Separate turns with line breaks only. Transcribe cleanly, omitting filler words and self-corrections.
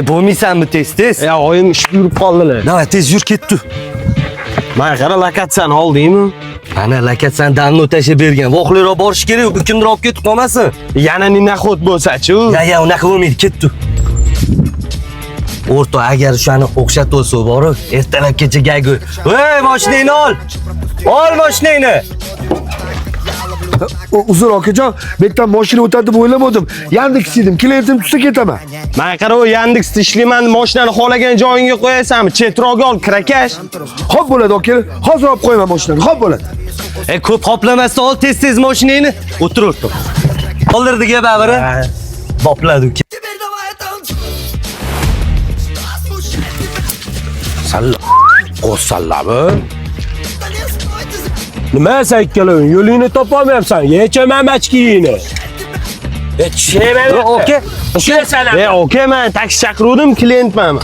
Bo'lmaysanmi tez?
Ya oyim ish yurib qoldilar.
Davay tez yur ketdi.
Mana qara lokatsiyani oldingmi?
Ana lakatsan damni o'tashib bergan. Voqliroq borish kerak, kimdir olib ketib qolmasin.
Yana ninaxot bo'lsa-chu.
Ya, unaqa bo'lmaydi, ketdi. O'rta, agar shuni o'xshatib olsa borib, ertalabgacha gaygo'y. Ey, mashinangni ol. Ol mashinangni.
Uzr akajon, bekdan mashina o'tadi deb o'ylamadim. Yandex edim, klientim tutsa ketaman.
Mana qara u Yandexda ishlayman, mashinani xohlagan joyingga qo'yasanmi? Chetroqga ol, kirakash.
Xo'p bo'ladi aka. Hozir olib qo'yaman mashinani. Xo'p bo'ladi.
Ko'p xoplamasdan ol tez mashinangni. O'tir o'rta. Qoldirdik-a babiri. Bopladi uka.
Salla. Qo'sallami? Nima sen ikkaloving yo'lingni topolmayapsan? Yechaman machkiyini.
Oke.
Oke, men taksi chaqiruvdim, klientman.